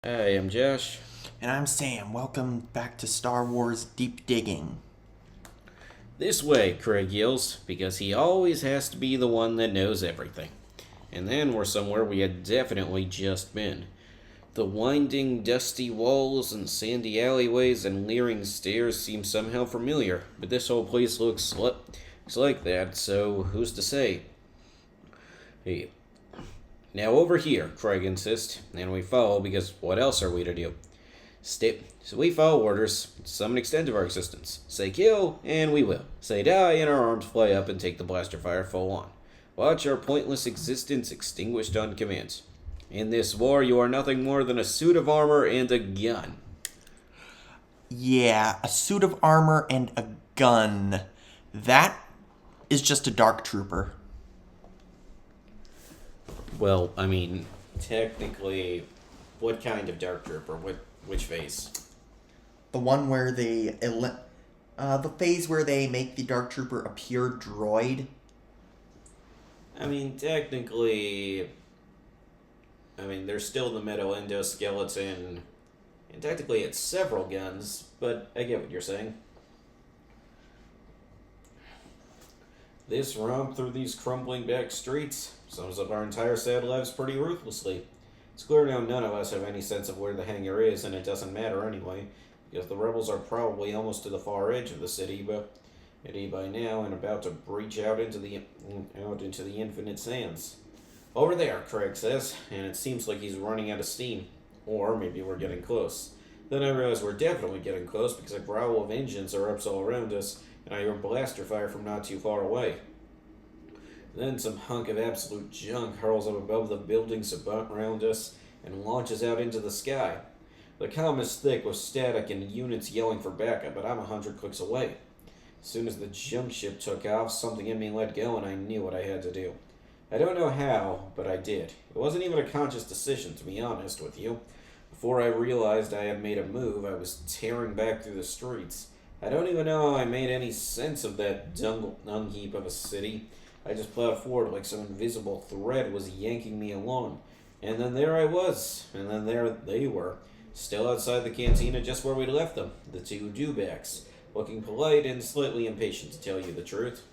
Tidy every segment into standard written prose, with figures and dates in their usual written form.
Hey, I'm Josh. And I'm Sam. Welcome back to Star Wars Deep Digging. This way, Craig yells, because he always has to be the one that knows everything. And then we're somewhere we had definitely just been. The winding, dusty walls and sandy alleyways and leering stairs seem somehow familiar, but this whole place looks like that, so who's to say? Hey, now over here, Craig insists, and we follow because what else are we to do? So we follow orders to some extent of our existence. Say kill, and we will. Say die, and our arms fly up and take the blaster fire full on. Watch our pointless existence extinguished on command. In this war, you are nothing more than a suit of armor and a gun. Yeah, a suit of armor and a gun. That is just a dark trooper. Well, I mean, technically, what kind of dark trooper? Which phase? The one where the phase where they make the dark trooper a pure droid. I mean, technically, there's still the metal endoskeleton, and technically it's several guns, but I get what you're saying. This romp through these crumbling back streets sums up our entire sad lives pretty ruthlessly. It's clear now none of us have any sense of where the hangar is, and it doesn't matter anyway, because the rebels are probably almost to the far edge of the city, by now, and about to breach out into the infinite sands. Over there, Craig says, and it seems like he's running out of steam. Or maybe we're getting close. Then I realize we're definitely getting close because a growl of engines erupts all around us, and I hear blaster fire from not too far away. Then some hunk of absolute junk hurls up above the buildings around us and launches out into the sky. The comm is thick with static and units yelling for backup, but I'm 100 clicks away. As soon as the junk ship took off, something in me let go and I knew what I had to do. I don't know how, but I did. It wasn't even a conscious decision, to be honest with you. Before I realized I had made a move, I was tearing back through the streets. I don't even know how I made any sense of that dung heap of a city. I just plowed forward like some invisible thread was yanking me along. And then there I was, and then there they were, still outside the cantina just where we left them, the two dewbacks, looking polite and slightly impatient to tell you the truth.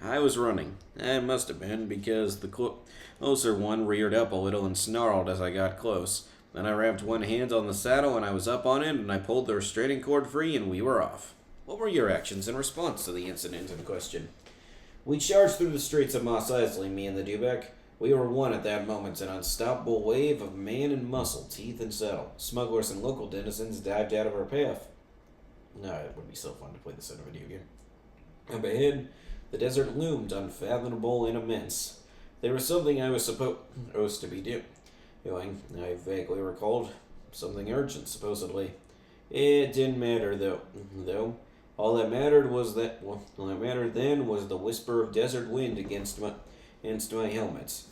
I was running. I must have been, because the closer one reared up a little and snarled as I got close. Then I wrapped one hand on the saddle and I was up on it and I pulled the restraining cord free and we were off. What were your actions in response to the incident in question? We charged through the streets of Mos Eisley, me and the dewback. We were one at that moment, an unstoppable wave of man and muscle, teeth and saddle. Smugglers and local denizens dived out of our path. It would be so fun to play this in a video game. Up ahead, the desert loomed unfathomable and immense. There was something I was supposed to be doing. I vaguely recalled. Something urgent, supposedly. It didn't matter, though. All that mattered then was the whisper of desert wind against my helmet.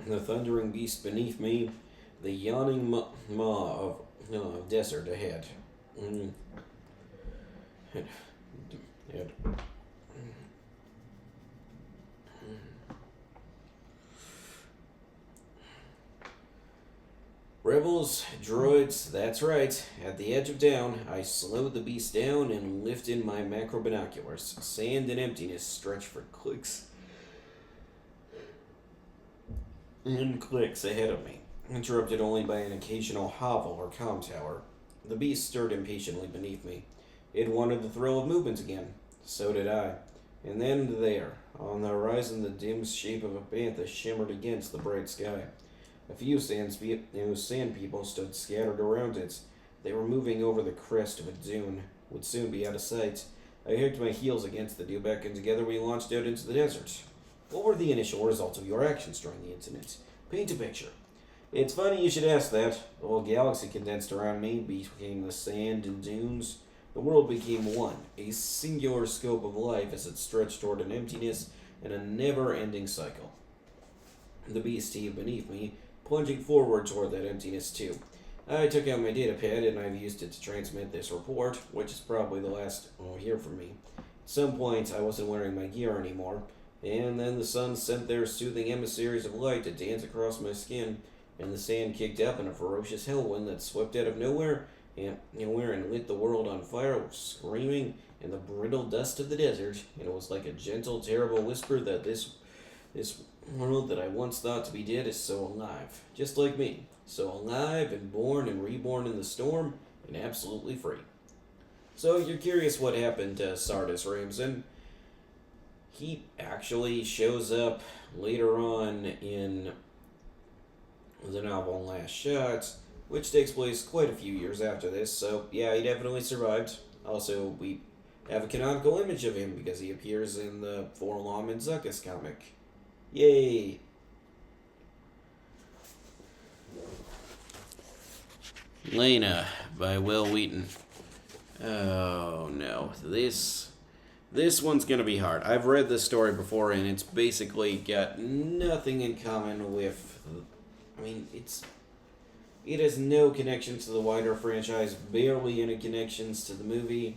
The thundering beast beneath me, the yawning maw of desert ahead. Rebels, droids, that's right. At the edge of town, I slowed the beast down and lifted my macro binoculars. Sand and emptiness stretched for clicks and clicks ahead of me, interrupted only by an occasional hovel or comm tower. The beast stirred impatiently beneath me. It wanted the thrill of movement again. So did I. And then there, on the horizon, the dim shape of a bantha shimmered against the bright sky. A few sand people stood scattered around it. They were moving over the crest of a dune, would soon be out of sight. I hooked my heels against the dewback, and together we launched out into the desert. What were the initial results of your actions during the incident? Paint a picture. It's funny you should ask that. The whole galaxy condensed around me, became the sand and dunes. The world became one, a singular scope of life as it stretched toward an emptiness and a never-ending cycle. The beast heaved beneath me, plunging forward toward that emptiness too. I took out my datapad and I've used it to transmit this report, which is probably the last you'll hear from me. At some point, I wasn't wearing my gear anymore. And then the sun sent their soothing emissaries of light to dance across my skin, and the sand kicked up in a ferocious hell wind that swept out of nowhere and lit the world on fire, screaming in the brittle dust of the desert. And it was like a gentle, terrible whisper that this world that I once thought to be dead is so alive, just like me, so alive and born and reborn in the storm, and absolutely free. So you're curious what happened to Sardis Ramson? He actually shows up later on in the novel Last Shot, which takes place quite a few years after this, so yeah, he definitely survived. Also, we have a canonical image of him because he appears in the Forlom and Zuckus comic. Yay! Lena by Will Wheaton. Oh no, this one's gonna be hard. I've read this story before, and it's basically got nothing in common with. It has no connection to the wider franchise, barely any connections to the movie.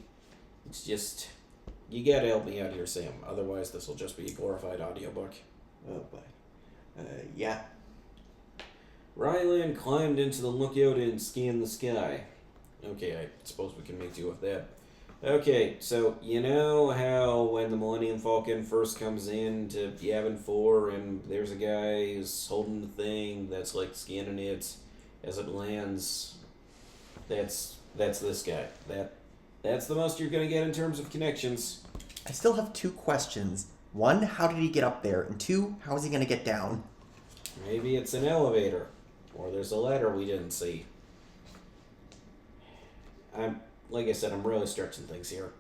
It's just, you gotta help me out here, Sam. Otherwise, this will just be a glorified audiobook. Oh boy. Yeah. Ryland climbed into the lookout and scanned the sky. Okay, I suppose we can make do with that. Okay, so you know how when the Millennium Falcon first comes in to Yavin 4 and there's a guy who's holding the thing that's like scanning it as it lands? That's this guy. That's the most you're gonna get in terms of connections. I still have 2 questions. 1, how did he get up there? And 2, how is he going to get down? Maybe it's an elevator. Or there's a ladder we didn't see. Like I said, I'm really stretching things here.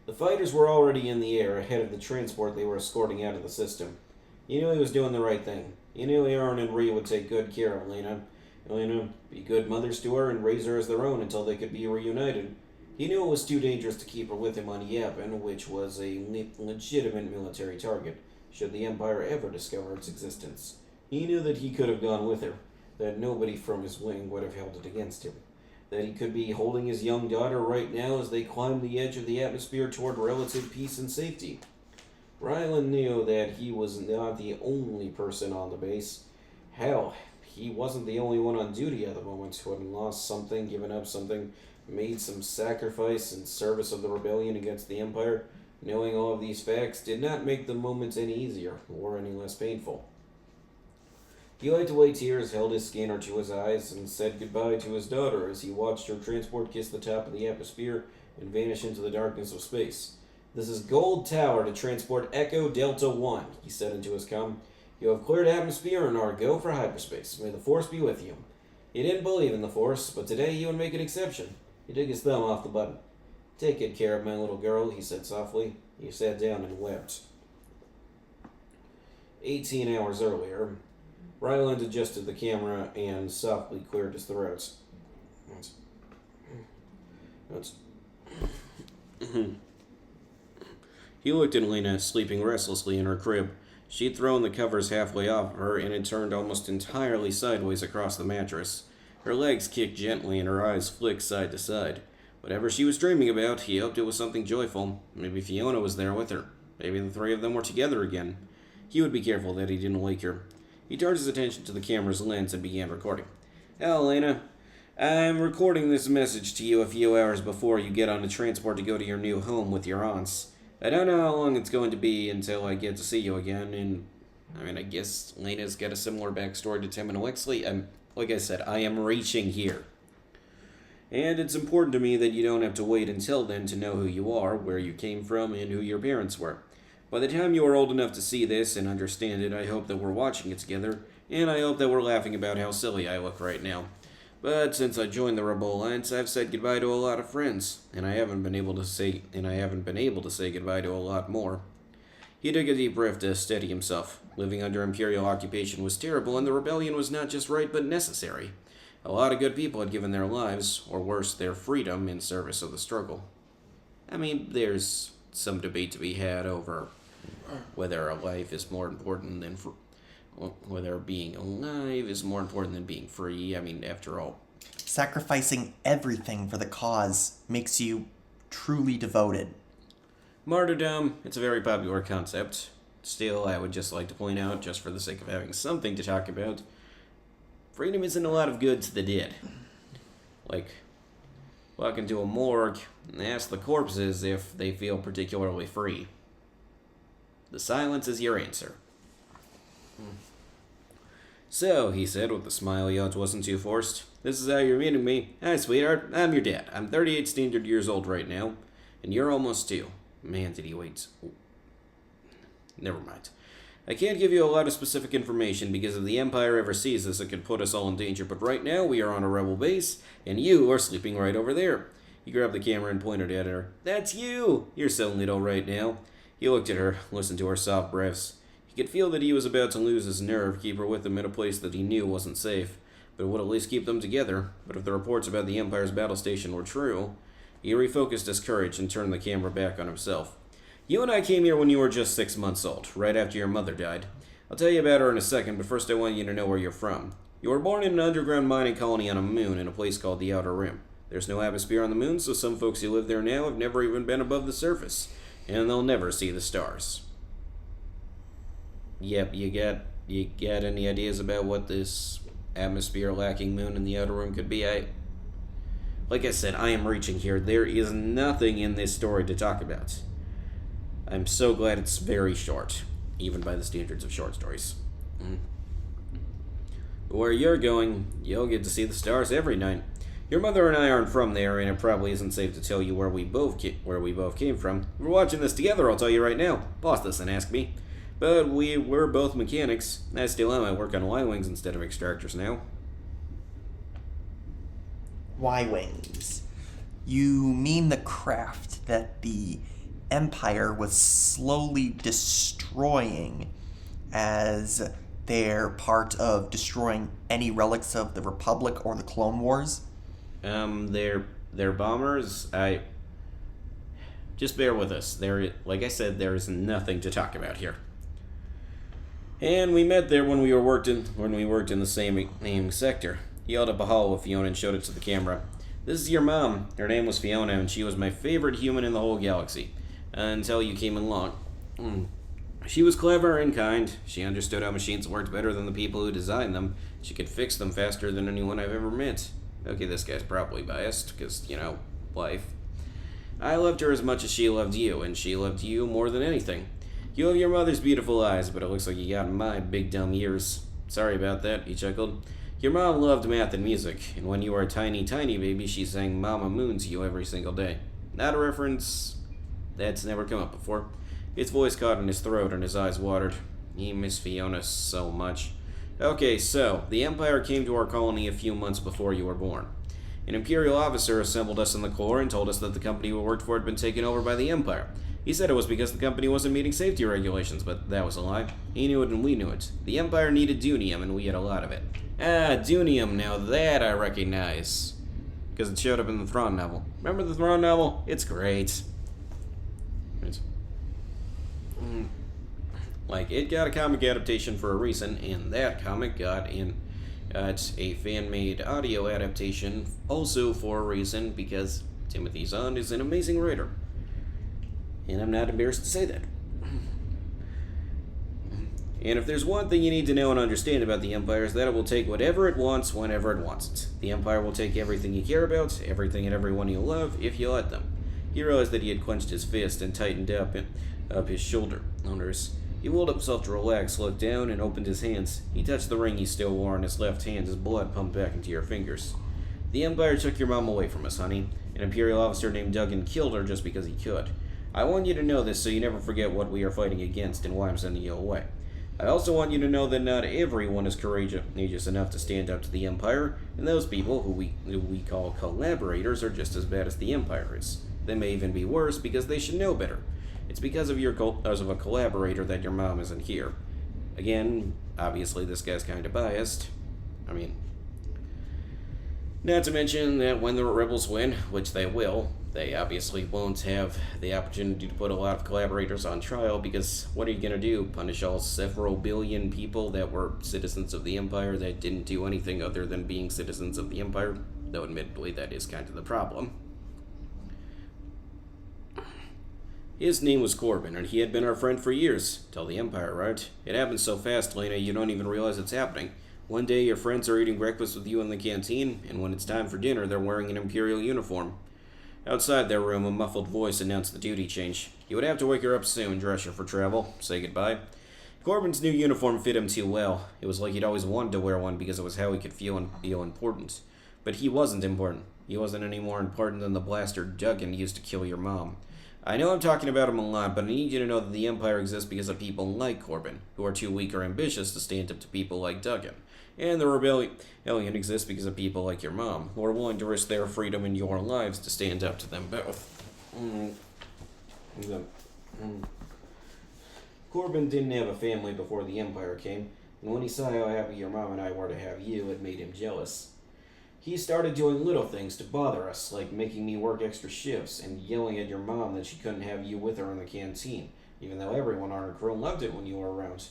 The fighters were already in the air ahead of the transport they were escorting out of the system. You knew he was doing the right thing. You knew Aaron and Rhea would take good care of Lena. Lena, be good mothers to her and raise her as their own until they could be reunited. He knew it was too dangerous to keep her with him on Yavin, which was a legitimate military target, should the Empire ever discover its existence. He knew that he could have gone with her, that nobody from his wing would have held it against him, that he could be holding his young daughter right now as they climbed the edge of the atmosphere toward relative peace and safety. Ryland knew that he was not the only person on the base. Hell, he wasn't the only one on duty at the moment who had lost something, given up something, made some sacrifice in service of the rebellion against the Empire. Knowing all of these facts did not make the moments any easier or any less painful. He wiped away tears, held his scanner to his eyes, and said goodbye to his daughter as he watched her transport kiss the top of the atmosphere and vanish into the darkness of space. "This is Gold Tower to transport Echo Delta 1, he said into his comm. "You have cleared atmosphere and are go for hyperspace. May the Force be with you." He didn't believe in the Force, but today he would make an exception. He took his thumb off the button. "Take good care of my little girl," he said softly. He sat down and wept. 18 hours earlier, Ryland adjusted the camera and softly cleared his throat. He looked at Lena, sleeping restlessly in her crib. She'd thrown the covers halfway off her and had turned almost entirely sideways across the mattress. Her legs kicked gently and her eyes flicked side to side. Whatever she was dreaming about, he hoped it was something joyful. Maybe Fiona was there with her. Maybe the 3 of them were together again. He would be careful that he didn't wake her. He turned his attention to the camera's lens and began recording. "Hello, Lena. I'm recording this message to you a few hours before you get on the transport to go to your new home with your aunts. I don't know how long it's going to be until I get to see you again, and I guess Lena's got a similar backstory to Tim and Wexley. Like I said, I am reaching here. And it's important to me that you don't have to wait until then to know who you are, where you came from, and who your parents were. By the time you are old enough to see this and understand it, I hope that we're watching it together, and I hope that we're laughing about how silly I look right now. But since I joined the Rebel Alliance, I've said goodbye to a lot of friends, and I haven't been able to say goodbye to a lot more." He took a deep breath to steady himself. Living under Imperial occupation was terrible, and the rebellion was not just right, but necessary. A lot of good people had given their lives, or worse, their freedom, in service of the struggle. There's some debate to be had over whether a life is more important than whether being alive is more important than being free. After all, Sacrificing everything for the cause makes you truly devoted. martyrdom, it's a very popular concept. Still, I would just like to point out, just for the sake of having something to talk about, freedom isn't a lot of good to the dead. Like, walk into a morgue and ask the corpses if they feel particularly free. The silence is your answer. So, he said with a smile he hoped wasn't too forced, this is how you're meeting me. Hi, sweetheart. I'm your dad. I'm 38 standard years old right now, and you're almost 2. Man, did he wait. Never mind. I can't give you a lot of specific information because if the Empire ever sees this, it could put us all in danger, but right now we are on a rebel base, and you are sleeping right over there. He grabbed the camera and pointed at her. That's you! You're so little right now. He looked at her, listened to her soft breaths. He could feel that he was about to lose his nerve, keep her with him in a place that he knew wasn't safe, but would at least keep them together. But if the reports about the Empire's battle station were true, he refocused his courage and turned the camera back on himself. You and I came here when you were just 6 months old, right after your mother died. I'll tell you about her in a second, but first I want you to know where you're from. You were born in an underground mining colony on a moon in a place called the Outer Rim. There's no atmosphere on the moon, so some folks who live there now have never even been above the surface, and they'll never see the stars. Yep, you got any ideas about what this atmosphere-lacking moon in the Outer Rim could be? Like I said, I am reaching here. There is nothing in this story to talk about. I'm so glad it's very short, even by the standards of short stories. Where you're going, you'll get to see the stars every night. Your mother and I aren't from there, and it probably isn't safe to tell you where we both came from. If we're watching this together, I'll tell you right now. Boss doesn't ask me. But we're both mechanics. I still am. I work on Y-wings instead of extractors now. Y-wings. You mean the craft that the Empire was slowly destroying as they're part of destroying any relics of the Republic or the Clone Wars? They're bombers. Just bear with us. Like I said, there is nothing to talk about here. And we met there when we worked in the same sector. He held up a hollow of Fiona and showed it to the camera. This is your mom. Her name was Fiona, and she was my favorite human in the whole galaxy. Until you came along. She was clever and kind. She understood how machines worked better than the people who designed them. She could fix them faster than anyone I've ever met. Okay, this guy's probably biased, because, life. I loved her as much as she loved you, and she loved you more than anything. You have your mother's beautiful eyes, but it looks like you got my big dumb ears. Sorry about that, he chuckled. Your mom loved math and music, and when you were a tiny, tiny baby, she sang Mama Moon to you every single day. Not a reference that's never come up before. His voice caught in his throat and his eyes watered. He missed Fiona so much. Okay, so, the Empire came to our colony a few months before you were born. An Imperial officer assembled us in the Corps and told us that the company we worked for had been taken over by the Empire. He said it was because the company wasn't meeting safety regulations, but that was a lie. He knew it and we knew it. The Empire needed Dunium, and we had a lot of it. Dunium, now that I recognize. Because it showed up in the Thrawn novel. Remember the Thrawn novel? It's great. Like, it got a comic adaptation for a reason, and that comic got a fan-made audio adaptation also for a reason, because Timothy Zahn is an amazing writer. And I'm not embarrassed to say that. And if there's one thing you need to know and understand about the Empire is that it will take whatever it wants whenever it wants it. The Empire will take everything you care about, everything and everyone you love, if you let them. He realized that he had clenched his fist and tightened up his shoulder. He willed himself to relax, looked down, and opened his hands. He touched the ring he still wore on his left hand as blood pumped back into your fingers. The Empire took your mom away from us, honey. An Imperial officer named Duggan killed her just because he could. I want you to know this so you never forget what we are fighting against and why I'm sending you away. I also want you to know that not everyone is courageous enough to stand up to the Empire, and those people, who we call collaborators, are just as bad as the Empire is. They may even be worse because they should know better. It's because of a collaborator that your mom isn't here. Again, obviously this guy's kind of biased. Not to mention that when the rebels win, which they will, they obviously won't have the opportunity to put a lot of collaborators on trial, because what are you going to do? Punish all several billion people that were citizens of the Empire that didn't do anything other than being citizens of the Empire? Though admittedly that is kind of the problem. His name was Corbin, and he had been our friend for years, till the Empire arrived. It happened so fast, Lena, you don't even realize it's happening. One day your friends are eating breakfast with you in the canteen, and when it's time for dinner, they're wearing an Imperial uniform. Outside their room, a muffled voice announced the duty change. You would have to wake her up soon, dress her for travel, say goodbye. Corbin's new uniform fit him too well. It was like he'd always wanted to wear one because it was how he could feel important. But he wasn't important. He wasn't any more important than the blaster Duggan used to kill your mom. I know I'm talking about him a lot, but I need you to know that the Empire exists because of people like Corbin, who are too weak or ambitious to stand up to people like Duggan. And the rebellion exists because of people like your mom, who are willing to risk their freedom and your lives to stand up to them both. Corbin didn't have a family before the Empire came, and when he saw how happy your mom and I were to have you, it made him jealous. He started doing little things to bother us, like making me work extra shifts and yelling at your mom that she couldn't have you with her in the canteen, even though everyone on her crew loved it when you were around.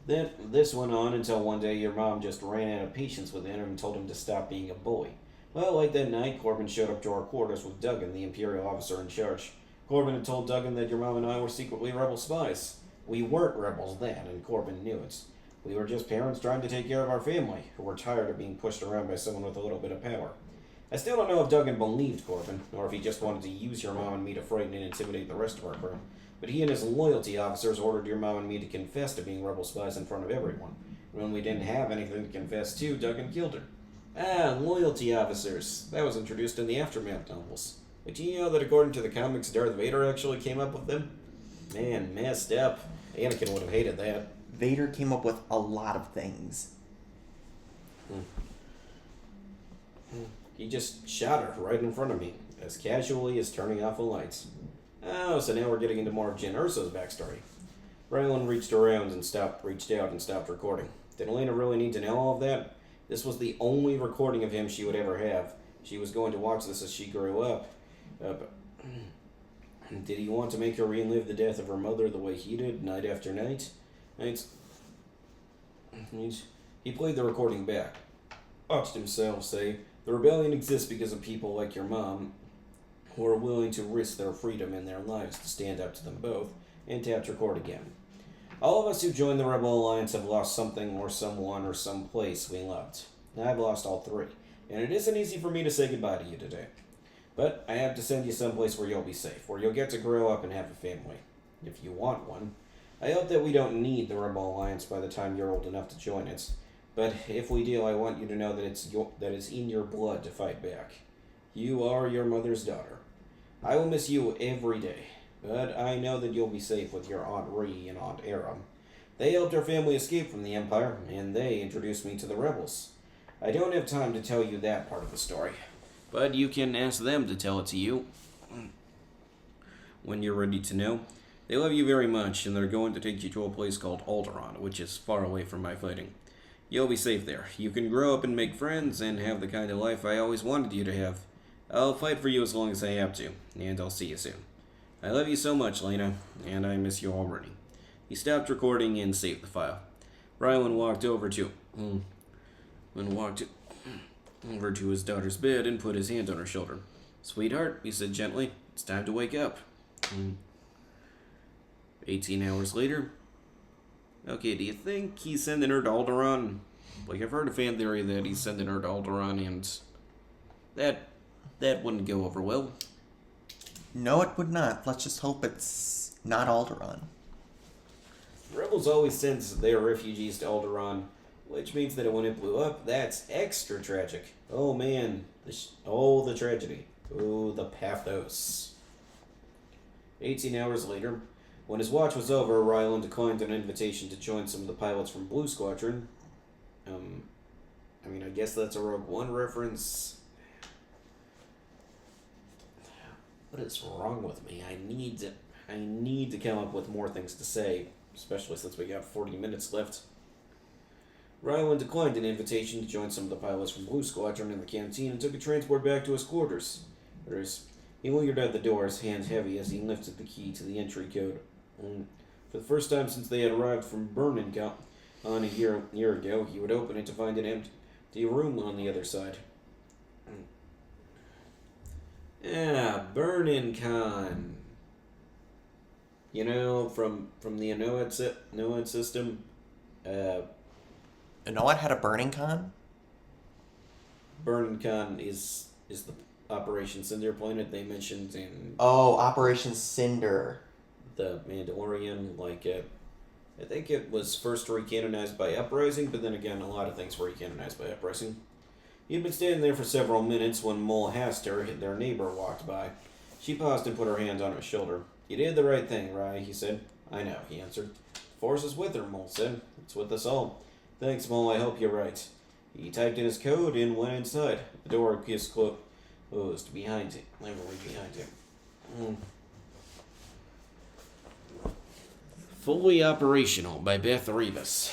Then this went on until one day your mom just ran out of patience with him and told him to stop being a bully. Well, like that night, Corbin showed up to our quarters with Duggan, the Imperial officer in charge. Corbin had told Duggan that your mom and I were secretly rebel spies. We weren't rebels then, and Corbin knew it. We were just parents trying to take care of our family, who were tired of being pushed around by someone with a little bit of power. I still don't know if Duggan believed Corbin, or if he just wanted to use your mom and me to frighten and intimidate the rest of our crew. But he and his loyalty officers ordered your mom and me to confess to being rebel spies in front of everyone. And when we didn't have anything to confess to, Duggan killed her. Ah, loyalty officers. That was introduced in the Aftermath novels. But do you know that according to the comics, Darth Vader actually came up with them? Man, messed up. Anakin would have hated that. Vader came up with a lot of things. He just shot her right in front of me, as casually as turning off the lights. Oh, so now we're getting into more of Jyn Erso's backstory. Raylan reached out and stopped recording. Did Elena really need to know all of that? This was the only recording of him she would ever have. She was going to watch this as she grew up. Did he want to make her relive the death of her mother the way he did, night after night? He played the recording back. Watched himself say, "The rebellion exists because of people like your mom, who are willing to risk their freedom and their lives to stand up to them both," and tapped record again. All of us who joined the Rebel Alliance have lost something or someone or some place we loved. I've lost all three, and it isn't easy for me to say goodbye to you today. But I have to send you someplace where you'll be safe, where you'll get to grow up and have a family, if you want one. I hope that we don't need the Rebel Alliance by the time you're old enough to join it. But if we do, I want you to know that it's in your blood to fight back. You are your mother's daughter. I will miss you every day, but I know that you'll be safe with your Aunt Ree and Aunt Aram. They helped our family escape from the Empire, and they introduced me to the rebels. I don't have time to tell you that part of the story, but you can ask them to tell it to you when you're ready to know. They love you very much, and they're going to take you to a place called Alderaan, which is far away from my fighting. You'll be safe there. You can grow up and make friends and have the kind of life I always wanted you to have. I'll fight for you as long as I have to, and I'll see you soon. I love you so much, Lena, and I miss you already. He stopped recording and saved the file. Rylan walked over to his daughter's bed and put his hand on her shoulder. "Sweetheart," he said gently, "it's time to wake up." 18 hours later. Okay, do you think he's sending her to Alderaan? Like, I've heard a fan theory that he's sending her to Alderaan, and that wouldn't go over well. No, it would not. Let's just hope it's not Alderaan. Rebels always send their refugees to Alderaan, which means that when it blew up, that's extra tragic. Oh man, the tragedy. Oh, the pathos. 18 hours later, when his watch was over, Rylan declined an invitation to join some of the pilots from Blue Squadron. I guess that's a Rogue One reference. What is wrong with me? I need to come up with more things to say, especially since we got 40 minutes left. Rylan declined an invitation to join some of the pilots from Blue Squadron in the canteen and took a transport back to his quarters. He lingered at the door, his hands heavy as he lifted the key to the entry code. For the first time since they had arrived from Burnin' on a year ago, he would open it to find an empty room on the other side. Burnin' Con. You know, from the NOAD system, uh, Noah had a burning con? Burncon is the Operation Cinder planet they mentioned in Oh, Operation Cinder. the Mandalorian. I think it was first recanonized by Uprising, but then again, a lot of things were recanonized by Uprising. He had been standing there for several minutes when Mole Haster, their neighbor, walked by. She paused and put her hand on his shoulder. "You did the right thing, Rye," he said. "I know," he answered. "Force is with her," Mole said. "It's with us all." "Thanks, Mole, I hope you're right." He typed in his code and went inside. The door closed behind him. Literally behind him. Fully Operational by Beth Rivas.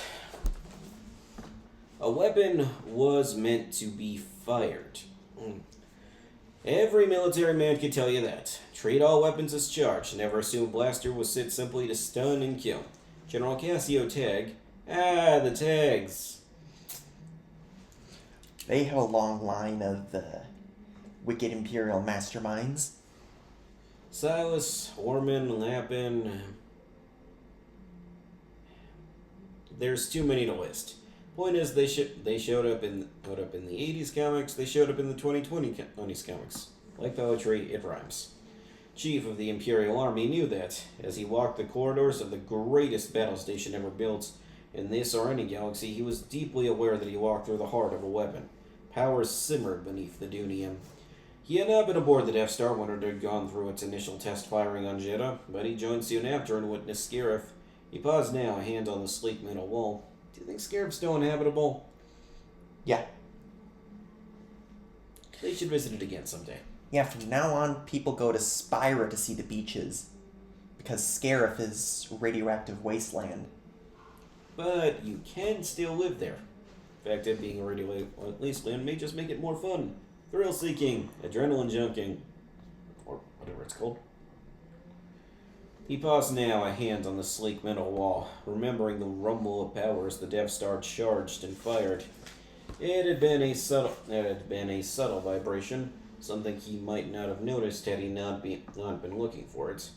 A weapon was meant to be fired. Every military man can tell you that. Treat all weapons as charged. Never assume a blaster was set simply to stun and kill. General Cassio Tag. The tags. They have a long line of wicked Imperial masterminds. Silas, Orman, Lapin. There's too many to list. Point is, they showed up in the 80s comics. They showed up in the 2020s comics. Like poetry, it rhymes. Chief of the Imperial Army knew that as he walked the corridors of the greatest battle station ever built in this or any galaxy. He was deeply aware that he walked through the heart of a weapon. Power simmered beneath the Dunium. He had not been aboard the Death Star when it had gone through its initial test firing on Jeddah, but he joined soon after and witnessed Scarif. He paused now, a hand on the sleek metal wall. "Do you think Scarif's still inhabitable?" Yeah. They should visit it again someday. Yeah, from now on, people go to Spira to see the beaches. Because Scarif is radioactive wasteland. But you can still live there. In fact, it being a radioactive wasteland may just make it more fun. Thrill-seeking, adrenaline junking, or whatever it's called. He paused now, a hand on the sleek metal wall, remembering the rumble of power as the Death Star charged and fired. It had been a subtle vibration, something he might not have noticed had he not been looking for it.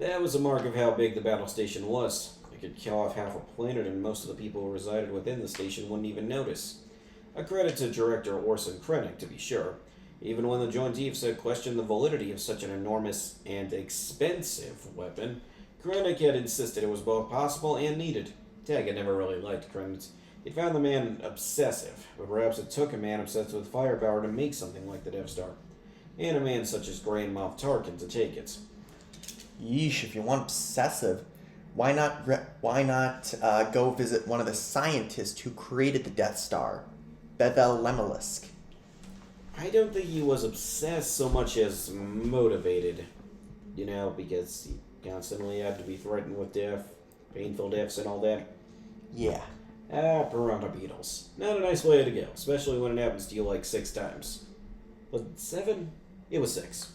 That was a mark of how big the battle station was. It could kill off half a planet, and most of the people who resided within the station wouldn't even notice. A credit to director Orson Krennic, to be sure. Even when the Joint Chiefs had questioned the validity of such an enormous and expensive weapon, Krennic had insisted it was both possible and needed. Tag had never really liked Krennic. He found the man obsessive, but perhaps it took a man obsessed with firepower to make something like the Death Star, and a man such as Grand Moff Tarkin to take it. Yeesh, if you want obsessive, why not go visit one of the scientists who created the Death Star, Bevel Lemelisk? I don't think he was obsessed so much as motivated, because he constantly had to be threatened with death, painful deaths and all that. Yeah. Piranha beetles. Not a nice way to go, especially when it happens to you like 6 times. Was it 7? It was 6.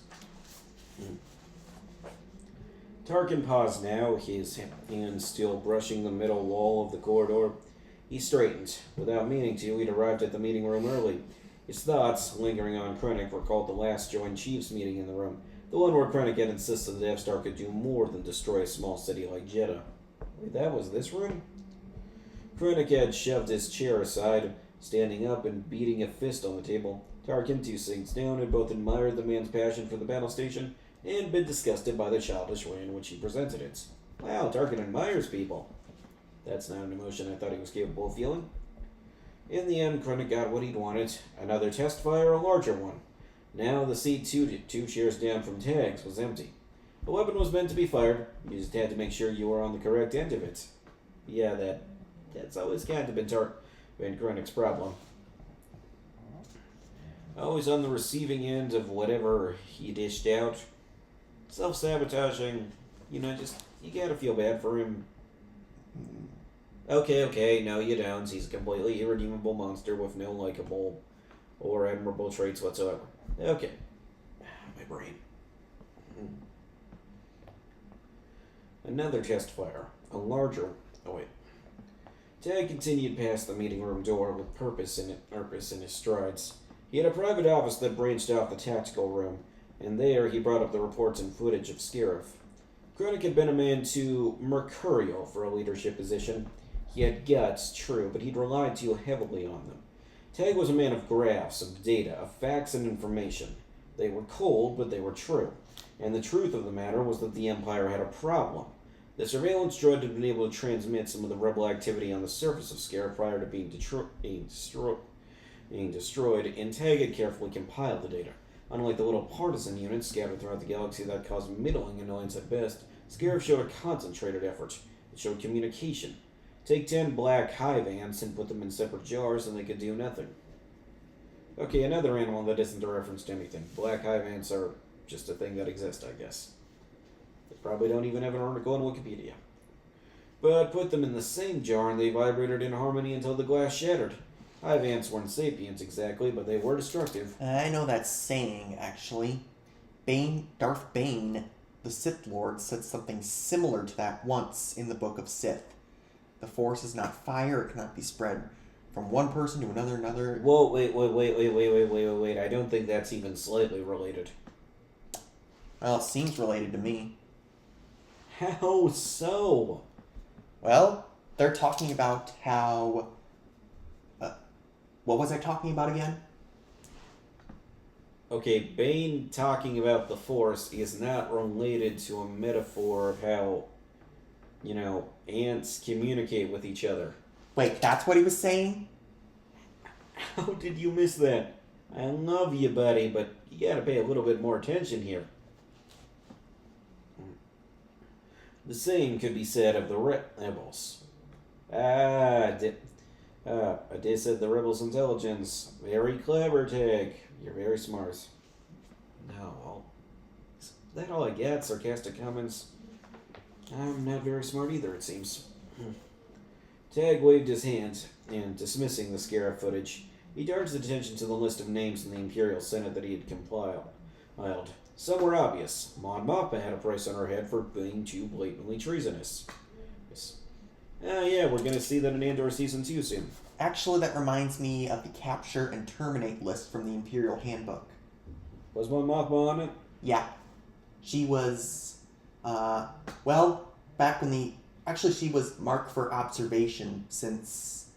Tarkin paused now, his hand still brushing the middle wall of the corridor. He straightened. Without meaning to, he'd arrived at the meeting room early. His thoughts, lingering on Krennic, recalled the last Joint Chiefs meeting in the room, the one where Krennic had insisted the Death Star could do more than destroy a small city like Jeddah. Wait, that was this room? Krennic had shoved his chair aside, standing up and beating a fist on the table. Tarkin, 2 seats down, had both admired the man's passion for the battle station and been disgusted by the childish way in which he presented it. Wow, Tarkin admires people. That's not an emotion I thought he was capable of feeling. In the end, Krennic got what he'd wanted, another test fire, a larger one. Now the seat 2 chairs down from Tag's was empty. The weapon was meant to be fired. You just had to make sure you were on the correct end of it. Yeah, that's always kind of been Krennic's problem. Always on the receiving end of whatever he dished out. Self-sabotaging. You gotta feel bad for him. Okay, no you don't. He's a completely irredeemable monster with no likable or admirable traits whatsoever. Okay. My brain. Another test fire. A larger... Oh, wait. Tag continued past the meeting room door with purpose in his strides. He had a private office that branched off the tactical room, and there he brought up the reports and footage of Scarif. Krennic had been a man too mercurial for a leadership position. He had guts, true, but he'd relied too heavily on them. Tag was a man of graphs, of data, of facts and information. They were cold, but they were true. And the truth of the matter was that the Empire had a problem. The surveillance droid had been able to transmit some of the rebel activity on the surface of Scarif prior to being destroyed, and Tag had carefully compiled the data. Unlike the little partisan units scattered throughout the galaxy that caused middling annoyance at best, Scarif showed a concentrated effort. It showed communication. Take 10 black hive ants and put them in separate jars and they could do nothing. Okay, another animal that isn't a reference to anything. Black hive ants are just a thing that exists, I guess. They probably don't even have an article on Wikipedia. But put them in the same jar and they vibrated in harmony until the glass shattered. Hive ants weren't sapients exactly, but they were destructive. I know that saying, actually. Darth Bane, the Sith Lord, said something similar to that once in the Book of Sith. The Force is not fire, it cannot be spread from one person to another. Whoa, wait. I don't think that's even slightly related. Well, it seems related to me. How so? Well, they're talking about how... what was I talking about again? Okay, Bane talking about the Force is not related to a metaphor of how, ants communicate with each other. Wait, that's what he was saying? How did you miss that? I love you, buddy, but you gotta pay a little bit more attention here. The same could be said of the rebels. I did said the rebels' intelligence. Very clever, Tag. You're very smart. No, is that all I get? Sarcastic comments? I'm not very smart either, it seems. Tag waved his hand, and dismissing the Scarif footage, he turned his attention to the list of names in the Imperial Senate that he had compiled. Some were obvious. Mon Mothma had a price on her head for being too blatantly treasonous. Yes. Yeah, we're gonna see that in Andor Season 2 soon. Actually, that reminds me of the Capture and Terminate list from the Imperial Handbook. Was Mon Mothma on it? Yeah. She was, back when she was marked for observation since,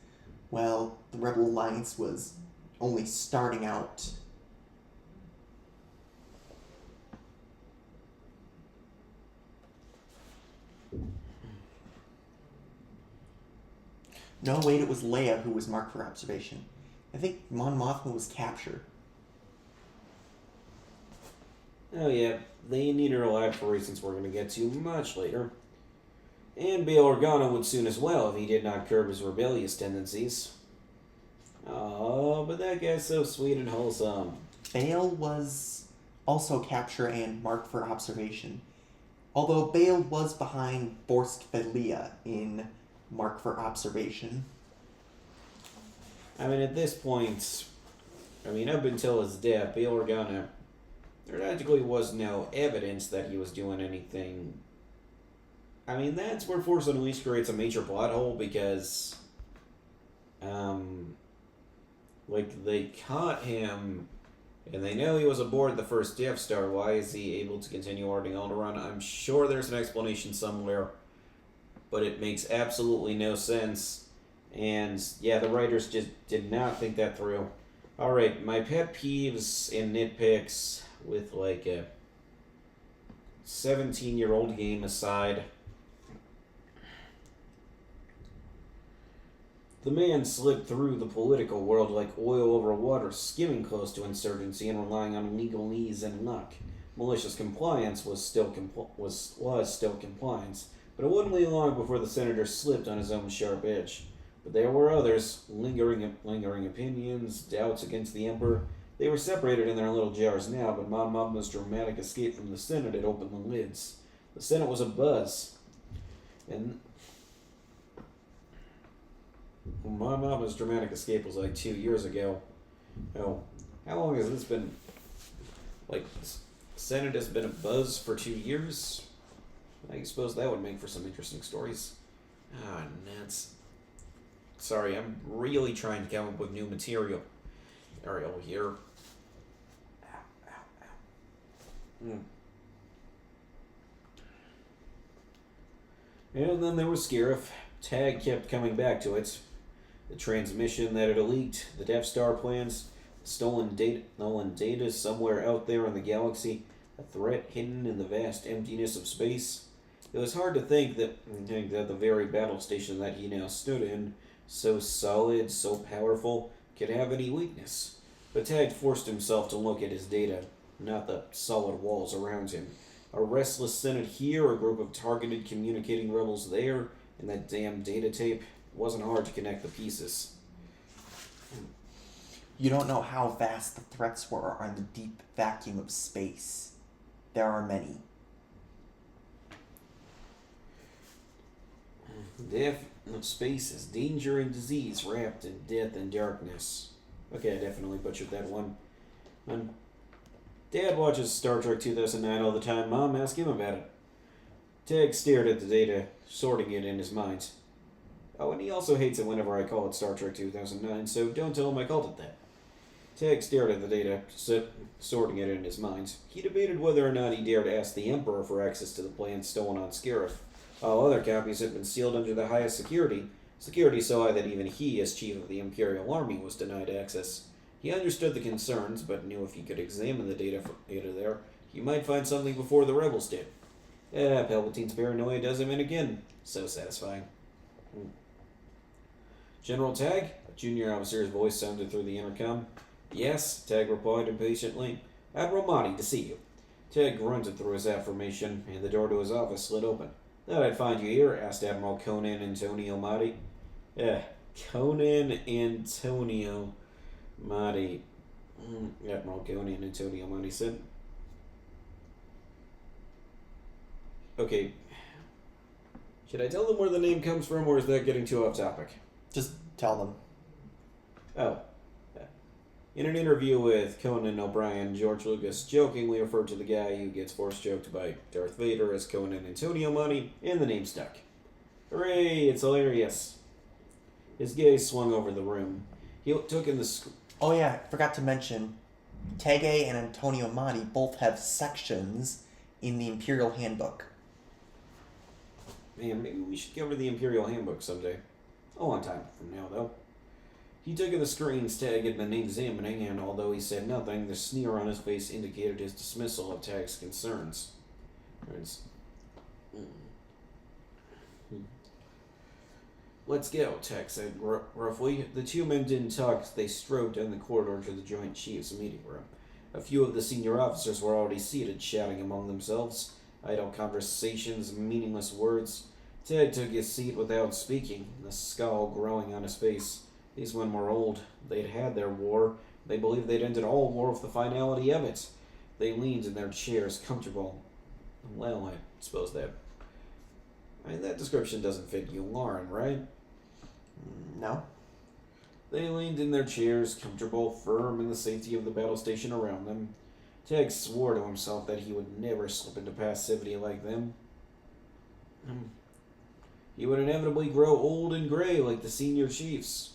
the Rebel Alliance was only starting out. No, wait, it was Leia who was marked for observation. I think Mon Mothma was Capture. Oh yeah, they need her alive for reasons we're going to get to much later. And Bail Organa would soon as well if he did not curb his rebellious tendencies. Oh, but that guy's so sweet and wholesome. Bail was also Capture and marked for observation. Although Bail was behind Borsk Velia in marked for observation. I mean, at this point, up until his death, Bail Organa, there actually was no evidence that he was doing anything. That's where Force Unleashed creates a major plot hole because, they caught him and they know he was aboard the first Death Star. Why is he able to continue orbiting Alderaan? I'm sure there's an explanation somewhere, but it makes absolutely no sense. And yeah, the writers just did not think that through. Alright, my pet peeves and nitpicks with a 17-year-old game aside. The man slipped through the political world like oil over water, skimming close to insurgency and relying on legalese and luck. Malicious compliance was still compliance, but it wouldn't be long before the senator slipped on his own sharp edge. But there were others, lingering opinions, doubts against the Emperor. They were separated in their little jars now, but Mon Mothma's dramatic escape from the Senate had opened the lids. The Senate was abuzz, and Mon Mothma's dramatic escape was 2 years ago. Oh, how long has this been? The Senate has been abuzz for 2 years? I suppose that would make for some interesting stories. Nuts. Sorry, I'm really trying to come up with new material. Ariel here. Mm. And then there was Scarif. Tag kept coming back to it. The transmission that had leaked, the Death Star plans, stolen data somewhere out there in the galaxy, a threat hidden in the vast emptiness of space. It was hard to think that the very battle station that he now stood in, so solid, so powerful, could have any weakness. But Tag forced himself to look at his data, not the solid walls around him. A restless Senate here, a group of targeted communicating rebels there, and that damn data tape. It wasn't hard to connect the pieces. You don't know how vast the threats were on the deep vacuum of space. There are many. Death of space is danger and disease wrapped in death and darkness. Okay, I definitely butchered that one. Dad watches Star Trek 2009 all the time. Mom, ask him about it. Tag stared at the data, sorting it in his mind. Oh, and he also hates it whenever I call it Star Trek 2009, so don't tell him I called it that. Tag stared at the data, sorting it in his mind. He debated whether or not he dared ask the Emperor for access to the plans stolen on Scarif. All other copies had been sealed under the highest security. Security saw that even he, as chief of the Imperial Army, was denied access. He understood the concerns, but knew if he could examine the data there, he might find something before the rebels did. Palpatine's paranoia does him in again. So satisfying. General Tag? A junior officer's voice sounded through the intercom. Yes, Tag replied impatiently. Admiral Motti, to see you. Tag grunted through his affirmation, and the door to his office slid open. Thought I'd find you here, asked Admiral Conan Antonio Motti. Conan Antonio Motti. Admiral Conan Antonio Motti said. Okay. Should I tell them where the name comes from, or is that getting too off topic? Just tell them. Oh. In an interview with Conan O'Brien, George Lucas jokingly referred to the guy who gets force-choked by Darth Vader as Conan Antonio Motti, and the name stuck. Hooray, it's hilarious. His gaze swung over the room. He took in the... Oh yeah, I forgot to mention, Tege and Antonio Motti both have sections in the Imperial Handbook. Man, maybe we should cover the Imperial Handbook someday. A long time from now, though. He took in the screens Tag had been examining, and although he said nothing, the sneer on his face indicated his dismissal of Tag's concerns. Let's go, Tag said roughly. The two men didn't talk as they strode down the corridor to the Joint Chiefs meeting room. A few of the senior officers were already seated, shouting among themselves. Idle conversations, meaningless words. Tag took his seat without speaking, the scowl growing on his face. These men were old. They'd had their war. They believed they'd ended all war with the finality of it. They leaned in their chairs, comfortable. Well, I suppose that... that description doesn't fit you, Lauren, right? No. They leaned in their chairs, comfortable, firm in the safety of the battle station around them. Tag swore to himself that he would never slip into passivity like them. He would inevitably grow old and gray like the senior chiefs.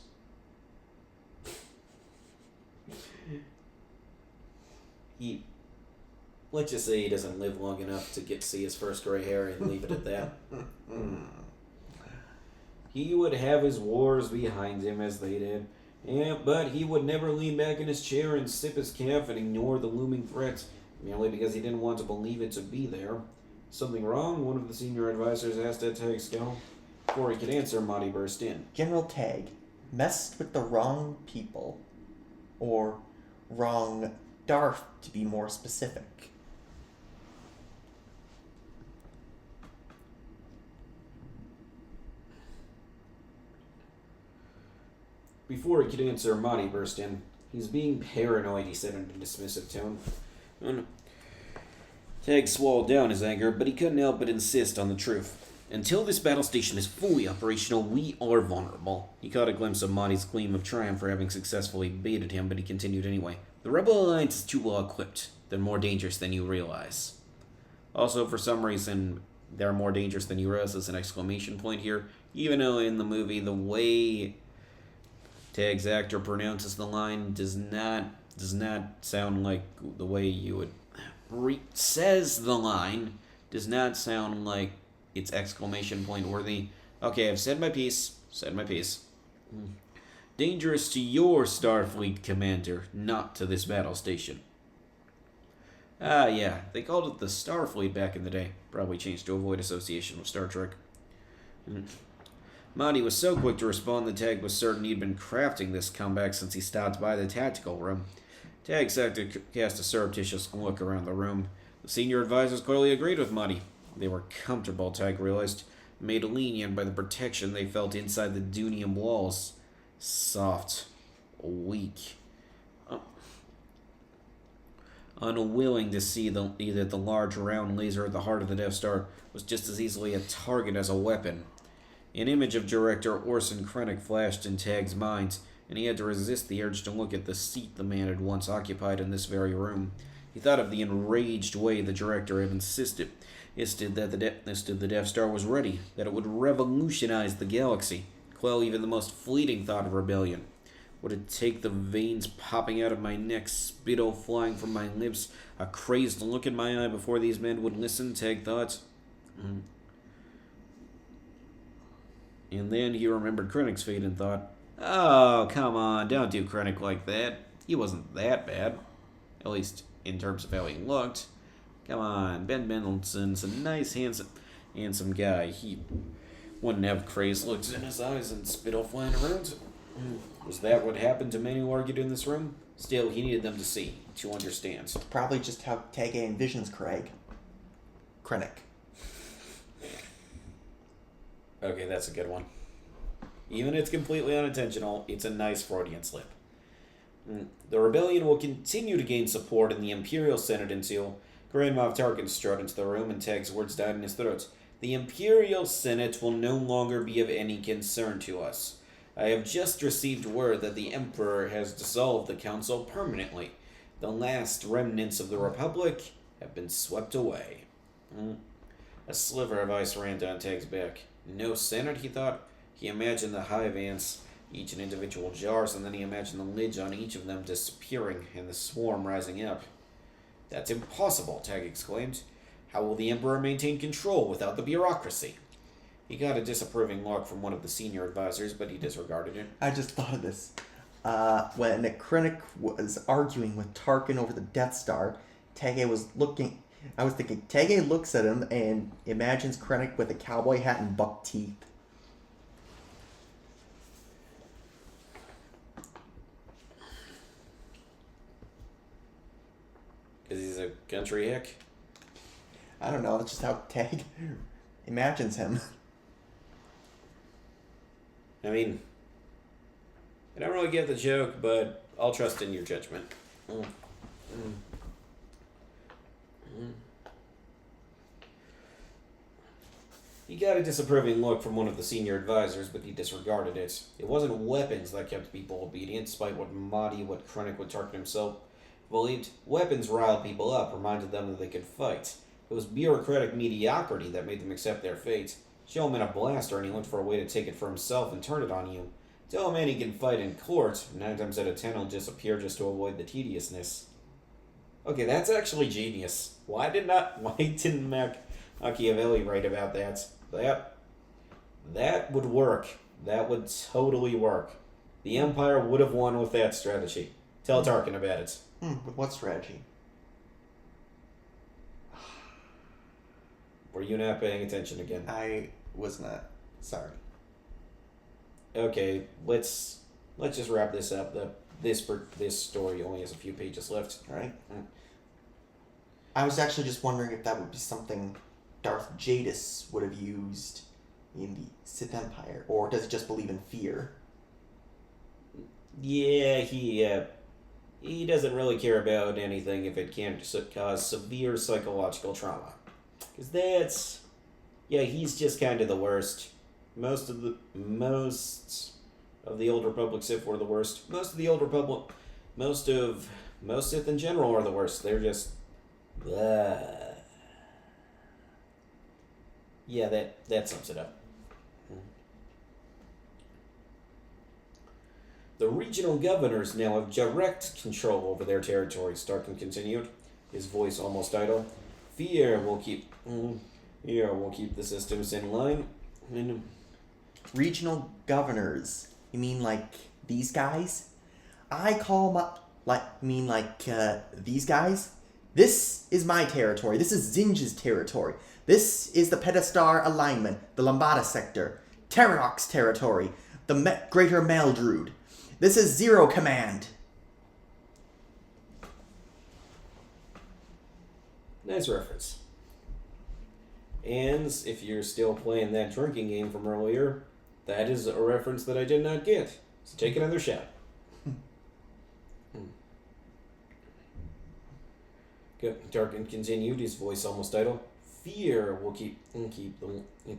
Let's just say he doesn't live long enough to get to see his first gray hair and leave it at that. He would have his wars behind him as they did, but he would never lean back in his chair and sip his caf and ignore the looming threat, merely because he didn't want to believe it to be there. Something wrong? One of the senior advisors asked at Tag's skull. Before he could answer, Motti burst in. General Tag messed with the wrong people. Or wrong Darth, to be more specific. Before he could answer, Motti burst in. He's being paranoid, he said in a dismissive tone. Tag swallowed down his anger, but he couldn't help but insist on the truth. Until this battle station is fully operational, we are vulnerable. He caught a glimpse of Motti's gleam of triumph for having successfully baited him, but he continued anyway. The Rebel Alliance is too well equipped. They're more dangerous than you realize. Also, for some reason, they're more dangerous than you realize is an exclamation point here. Even though in the movie, the way Tag's actor pronounces the line does not sound like the way you would... says the line does not sound like it's exclamation point worthy. Okay, I've said my piece. Said my piece. Dangerous to your Starfleet commander, not to this battle station. Ah, yeah, they called it the Starfleet back in the day. Probably changed to avoid association with Star Trek. Motti was so quick to respond that Tag was certain he'd been crafting this comeback since he stopped by the tactical room. Tag cast a surreptitious look around the room. The senior advisors clearly agreed with Motti. They were comfortable, Tag realized, made lenient by the protection they felt inside the Dunium walls. Soft, weak, unwilling to see that the large round laser at the heart of the Death Star was just as easily a target as a weapon. An image of Director Orson Krennic flashed in Tag's mind, and he had to resist the urge to look at the seat the man had once occupied in this very room. He thought of the enraged way the director had insisted that the Death Star was ready, that it would revolutionize the galaxy, quell even the most fleeting thought of rebellion. Would it take the veins popping out of my neck, spittle flying from my lips, a crazed look in my eye before these men would listen, Tag thought? And then he remembered Krennic's fate and thought, oh, come on, don't do Krennic like that. He wasn't that bad. At least, in terms of how he looked. Come on, Ben Mendelsohn's a nice, handsome guy. He wouldn't have crazed looks in his eyes and spittle flying around. Was that what happened to many who argued in this room? Still, he needed them to see, to understand. Probably just how Tag envisions Krennic. Okay, that's a good one. Even if it's completely unintentional, it's a nice Freudian slip. The rebellion will continue to gain support in the Imperial Senate until Grand Moff Tarkin strode into the room and Tag's words died in his throat. The Imperial Senate will no longer be of any concern to us. I have just received word that the Emperor has dissolved the Council permanently. The last remnants of the Republic have been swept away. A sliver of ice ran down Tag's back. No Senate, he thought. He imagined the hive ants, each in individual jars, and then he imagined the lids on each of them disappearing and the swarm rising up. That's impossible, Tag exclaimed. How will the Emperor maintain control without the bureaucracy? He got a disapproving look from one of the senior advisors, but he disregarded it. I just thought of this. When Krennic was arguing with Tarkin over the Death Star, Tege was looking... I was thinking, Tege looks at him and imagines Krennic with a cowboy hat and buck teeth. Because he's a country hick? I don't know, that's just how Teg imagines him. I mean, I don't really get the joke, but I'll trust in your judgment. He got a disapproving look from one of the senior advisors, but he disregarded it. It wasn't weapons that kept people obedient, despite what Krennic, what Tarkin himself believed. Weapons riled people up, reminded them that they could fight. It was bureaucratic mediocrity that made them accept their fate. Show him in a blaster and he looked for a way to take it for himself and turn it on you. Tell a man he can fight in court, 9 times out of 10 he'll disappear just to avoid the tediousness. Okay, that's actually genius. Why didn't Machiavelli write about that? That would work. That would totally work. The Empire would have won with that strategy. Tell Tarkin about it. With what strategy? Were you not paying attention again? I was not. Sorry. Okay, let's just wrap this up. This story only has a few pages left. All right. I was actually just wondering if that would be something Darth Jadis would have used in the Sith Empire, or does he just believe in fear? Yeah, he doesn't really care about anything if it can't cause severe psychological trauma. Because he's just kind of the worst. Most of the Old Republic Sith were the worst. Most Sith in general are the worst. They're just... Yeah, that sums it up. The regional governors now have direct control over their territories, Tarkin continued. his voice almost idle. Fear will keep the systems in line. And Regional governors. You mean like these guys? I call my these guys? This is my territory. This is Zinj's territory. This is the Pedestar alignment, the Lambada sector, Terrox territory, the Greater Meldrude. This is Zero Command. nice reference. And if you're still playing that drinking game from earlier, that is a reference that I did not get. So take another shot. Tarkin continued, his voice almost idle. Fear will keep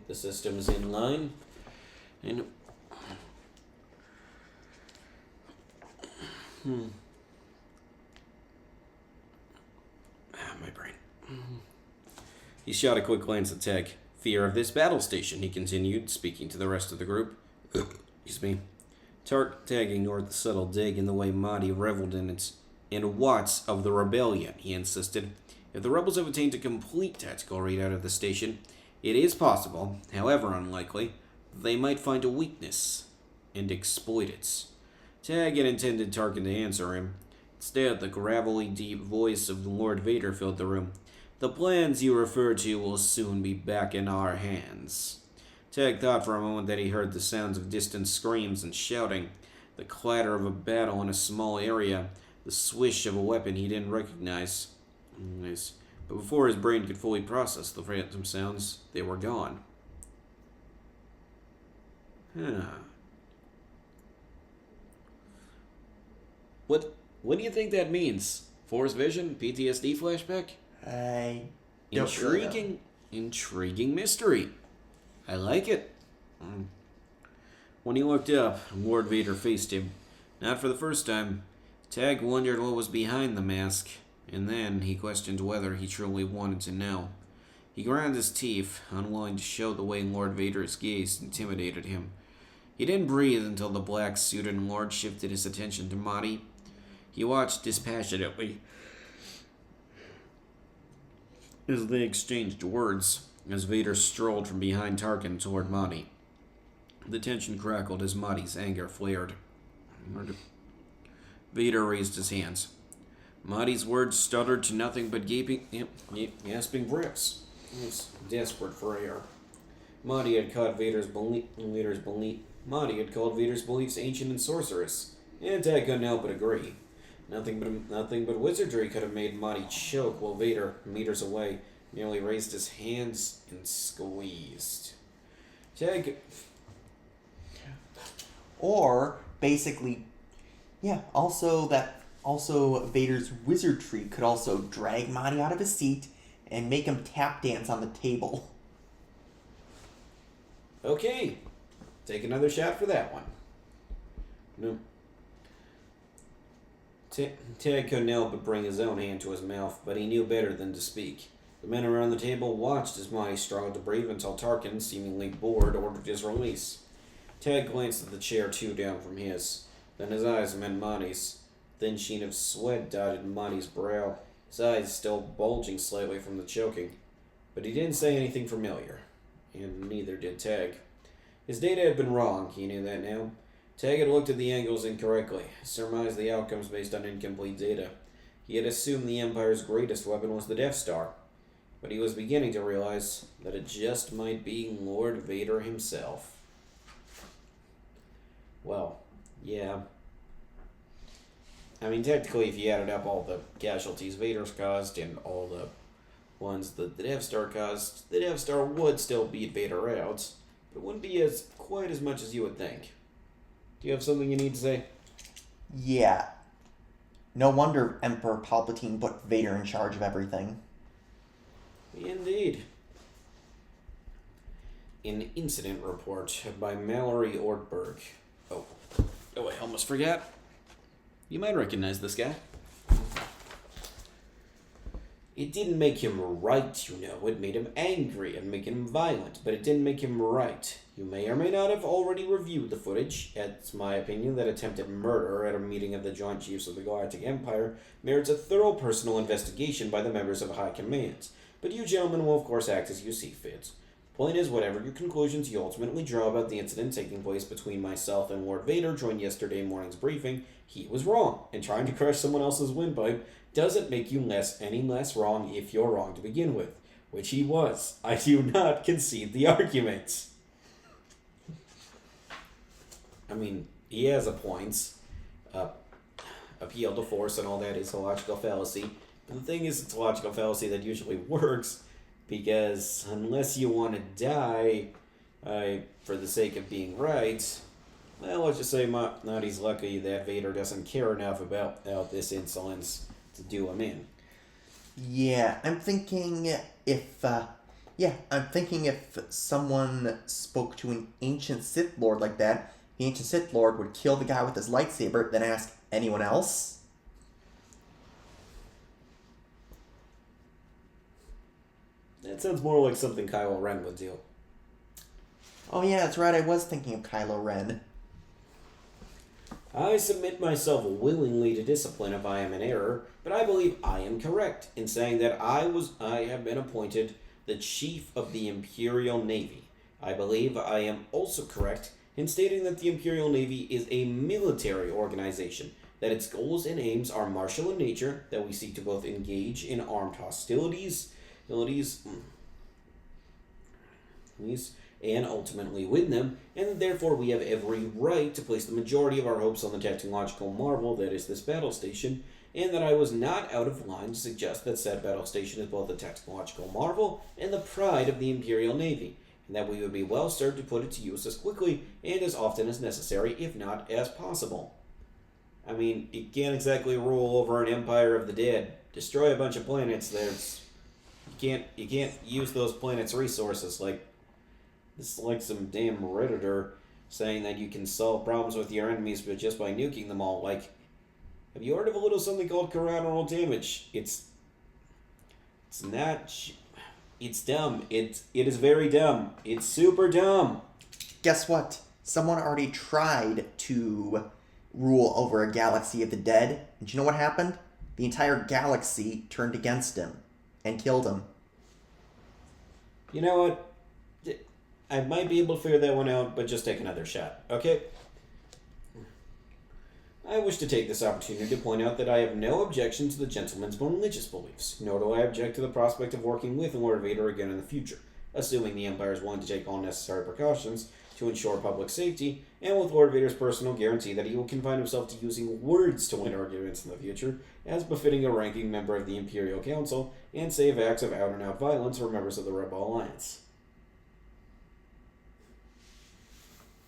the systems in line. And my brain. He shot a quick glance at Teg. Fear of this battle station, he continued, speaking to the rest of the group. Excuse me. Teg ignored the subtle dig in the way Motti reveled in watts of the rebellion, he insisted. If the rebels have attained a complete tactical readout of the station, it is possible, however unlikely, that they might find a weakness and exploit it. Tag had intended Tarkin to answer him. Instead, the gravelly, deep voice of Lord Vader filled the room. The plans you refer to will soon be back in our hands. Tag thought for a moment that he heard the sounds of distant screams and shouting, the clatter of a battle in a small area, the swish of a weapon he didn't recognize. But before his brain could fully process the phantom sounds, they were gone. What do you think that means? Force vision? PTSD flashback? I don't really know. Intriguing mystery. I like it. When he looked up, Lord Vader faced him. Not for the first time. Tag wondered what was behind the mask, and then he questioned whether he truly wanted to know. He ground his teeth, unwilling to show the way Lord Vader's gaze intimidated him. He didn't breathe until the black-suited Lord shifted his attention to Motti. He watched dispassionately as they exchanged words, as Vader strolled from behind Tarkin toward Motti. The tension crackled as Motti's anger flared. Vader raised his hands. Motti's words stuttered to nothing but gasping breaths. He was desperate for air. Motti had caught Vader's beliefs ancient and sorcerous, and Tag couldn't help but agree. Nothing but wizardry could have made Motti choke while Vader, meters away, merely raised his hands and squeezed. Tag. Or basically, also Vader's wizardry could also drag Motti out of his seat and make him tap dance on the table. Okay, take another shot for that one. No. Tag couldn't help but bring his own hand to his mouth, but he knew better than to speak. The men around the table watched as Motti struggled to breathe until Tarkin, seemingly bored, ordered his release. Tag glanced at the chair 2 down from his. Then his eyes met Motti's. Thin sheen of sweat dotted Motti's brow, his eyes still bulging slightly from the choking. But he didn't say anything familiar, and neither did Tag. His data had been wrong, he knew that now. Tag had looked at the angles incorrectly, surmised the outcomes based on incomplete data. He had assumed the Empire's greatest weapon was the Death Star, but he was beginning to realize that it just might be Lord Vader himself. Well, yeah. I mean, technically, if you added up all the casualties Vader's caused and all the ones that the Death Star caused, the Death Star would still beat Vader out, but it wouldn't be quite as much as you would think. Do you have something you need to say? Yeah. No wonder Emperor Palpatine put Vader in charge of everything. Indeed. An incident report by Mallory Ortberg. Oh, I almost forgot. You might recognize this guy. It didn't make him right, you know. It made him angry and make him violent, but it didn't make him right. You may or may not have already reviewed the footage. It's my opinion that attempted murder at a meeting of the Joint Chiefs of the Galactic Empire merits a thorough personal investigation by the members of High Commands. But you gentlemen will of course act as you see fit. Point is, whatever your conclusions you ultimately draw about the incident taking place between myself and Lord Vader during yesterday morning's briefing, he was wrong, and trying to crush someone else's windpipe doesn't make you any less wrong if you're wrong to begin with, which he was. I do not concede the argument. I mean, he has a point. Appeal to force and all that is a logical fallacy. But the thing is, it's a logical fallacy that usually works, because unless you want to die for the sake of being right, well, let's just say Motti's lucky that Vader doesn't care enough about this insolence to do him in. Yeah, I'm thinking if someone spoke to an ancient Sith Lord like that, the ancient Sith Lord would kill the guy with his lightsaber, then ask anyone else? That sounds more like something Kylo Ren would do. Oh yeah, that's right, I was thinking of Kylo Ren. I submit myself willingly to discipline if I am in error, but I believe I am correct in saying that I have been appointed the Chief of the Imperial Navy. I believe I am also correct in stating that the Imperial Navy is a military organization, that its goals and aims are martial in nature, that we seek to both engage in armed hostilities, and ultimately win them, and that therefore we have every right to place the majority of our hopes on the technological marvel that is this battle station, and that I was not out of line to suggest that said battle station is both a technological marvel and the pride of the Imperial Navy, and that we would be well served to put it to use as quickly and as often as necessary, if not as possible. I mean, you can't exactly rule over an empire of the dead. Destroy a bunch of planets, you can't use those planets' resources like this is like some damn Redditor saying that you can solve problems with your enemies but just by nuking them all. Like, have you heard of a little something called collateral damage? It's dumb. It is very dumb. It's super dumb. Guess what? Someone already tried to rule over a galaxy of the dead, and do you know what happened? The entire galaxy turned against him and killed him. You know what? I might be able to figure that one out, but just take another shot, okay? I wish to take this opportunity to point out that I have no objection to the gentleman's religious beliefs, nor do I object to the prospect of working with Lord Vader again in the future, assuming the Empire is willing to take all necessary precautions to ensure public safety, and with Lord Vader's personal guarantee that he will confine himself to using words to win arguments in the future, as befitting a ranking member of the Imperial Council, and save acts of out-and-out violence for members of the Rebel Alliance.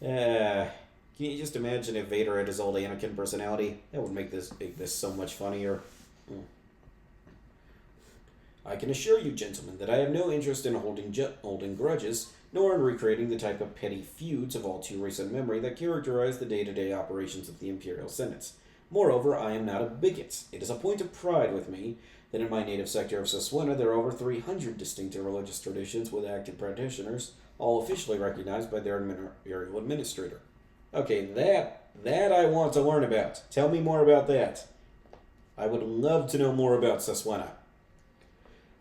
Can you just imagine if Vader had his old Anakin personality? That would make this so much funnier. I can assure you, gentlemen, that I have no interest in holding grudges, nor in recreating the type of petty feuds of all too recent memory that characterize the day-to-day operations of the Imperial Senates. Moreover, I am not a bigot. It is a point of pride with me that in my native sector of Saswena there are over 300 distinct religious traditions with active practitioners, all officially recognized by their imperial administrator. Okay, that I want to learn about. Tell me more about that. I would love to know more about Saswena.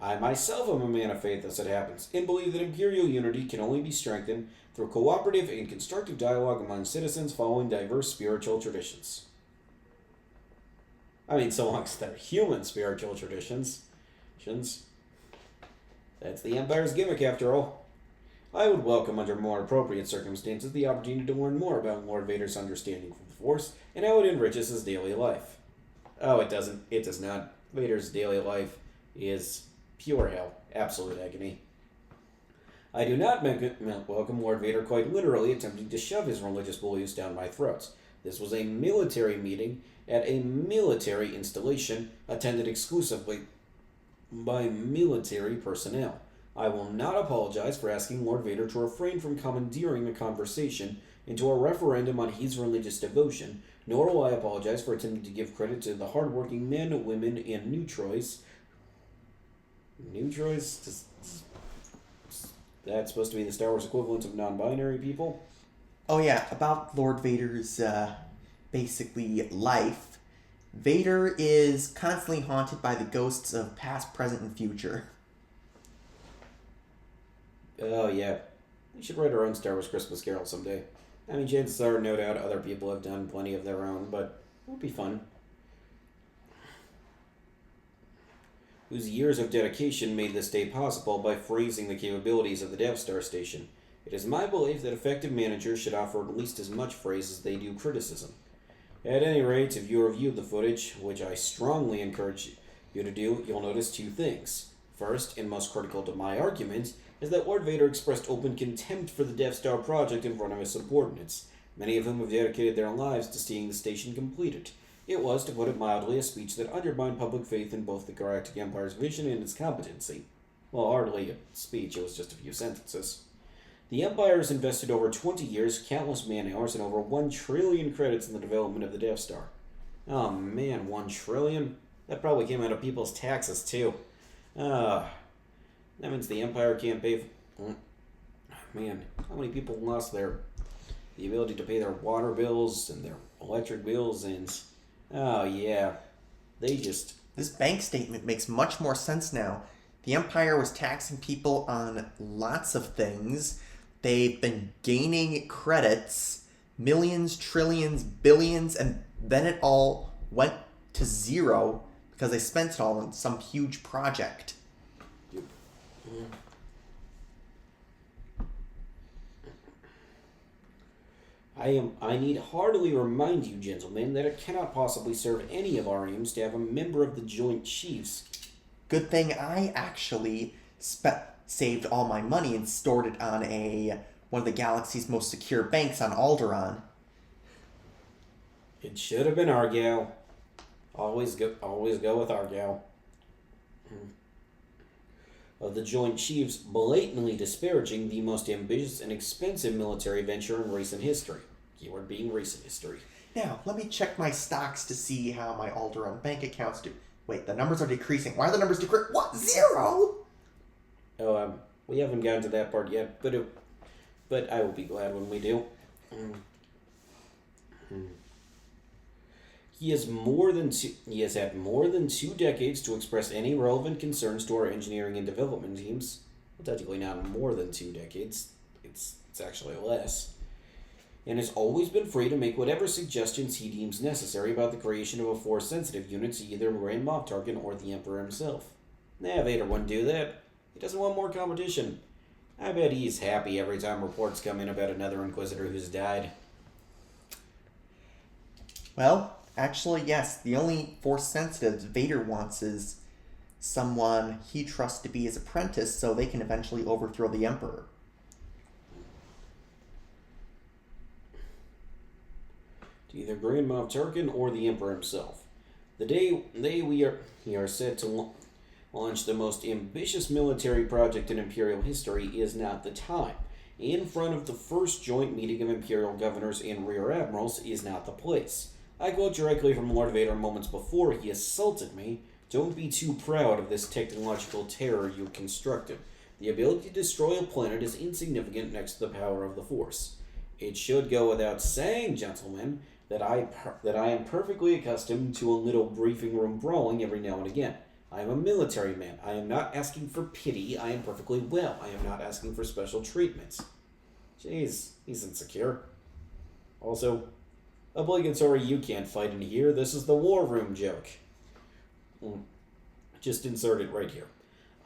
I myself am a man of faith as it happens, and believe that imperial unity can only be strengthened through cooperative and constructive dialogue among citizens following diverse spiritual traditions. I mean, so long as they're human spiritual traditions. That's the Empire's gimmick, after all. I would welcome, under more appropriate circumstances, the opportunity to learn more about Lord Vader's understanding of the Force and how it enriches his daily life. Oh, it doesn't. It does not. Vader's daily life is pure hell, absolute agony. I do not welcome Lord Vader quite literally attempting to shove his religious beliefs down my throats. This was a military meeting at a military installation attended exclusively by military personnel. I will not apologize for asking Lord Vader to refrain from commandeering the conversation into a referendum on his religious devotion, nor will I apologize for attempting to give credit to the hardworking men, women, and neutroids Neutroids? That's supposed to be the Star Wars equivalent of non-binary people? Oh yeah, about Lord Vader's basically life. Vader is constantly haunted by the ghosts of past, present, and future. Oh, yeah. We should write our own Star Wars Christmas Carol someday. I mean, chances are, no doubt, other people have done plenty of their own, but it would be fun. Whose years of dedication made this day possible by freezing the capabilities of the Death Star station. It is my belief that effective managers should offer at least as much praise as they do criticism. At any rate, if you reviewed the footage, which I strongly encourage you to do, you'll notice two things. First, and most critical to my argument, is that Lord Vader expressed open contempt for the Death Star project in front of his subordinates, many of whom have dedicated their lives to seeing the station completed. It was, to put it mildly, a speech that undermined public faith in both the Galactic Empire's vision and its competency. Well, hardly a speech, it was just a few sentences. The Empire has invested over 20 years, countless man-hours, and over 1 trillion credits in the development of the Death Star. Oh man, 1 trillion? That probably came out of people's taxes, too. That means the Empire can't pay for... Man, how many people lost the ability to pay their water bills and their electric bills and... Oh, yeah. They just... This bank statement makes much more sense now. The Empire was taxing people on lots of things. They've been gaining credits, millions, trillions, billions, and then it all went to zero because they spent it all on some huge project. I need hardly remind you, gentlemen, that it cannot possibly serve any of our aims to have a member of the Joint Chiefs. Good thing I actually saved all my money and stored it on one of the galaxy's most secure banks on Alderaan. It should have been Argyle. Always go with Argyle. Of the Joint Chiefs blatantly disparaging the most ambitious and expensive military venture in recent history. Keyword being recent history. Now, let me check my stocks to see how my Alderaan bank accounts do. Wait, the numbers are decreasing. Why are the numbers decreasing? What? 0? Oh, we haven't gotten to that part yet, but I will be glad when we do. He has had more than 2 decades to express any relevant concerns to our engineering and development teams. Well, technically not more than 2 decades. It's actually less. And has always been free to make whatever suggestions he deems necessary about the creation of a Force-sensitive unit to either Grand Moff Tarkin or the Emperor himself. Vader wouldn't do that. He doesn't want more competition. I bet he's happy every time reports come in about another Inquisitor who's died. Well, actually, yes. The only Force-sensitive Vader wants is someone he trusts to be his apprentice so they can eventually overthrow the Emperor. To either Grand Moff Tarkin or the Emperor himself. The day we are set to launch the most ambitious military project in Imperial history is not the time. In front of the first joint meeting of Imperial governors and Rear Admirals is not the place. I quote directly from Lord Vader moments before he assaulted me. Don't be too proud of this technological terror you constructed. The ability to destroy a planet is insignificant next to the power of the Force. It should go without saying, gentlemen, that I am perfectly accustomed to a little briefing room brawling every now and again. I am a military man. I am not asking for pity. I am perfectly well. I am not asking for special treatments. Jeez, he's insecure. Also, obligatory you can't fight in here. This is the war room joke. Just insert it right here.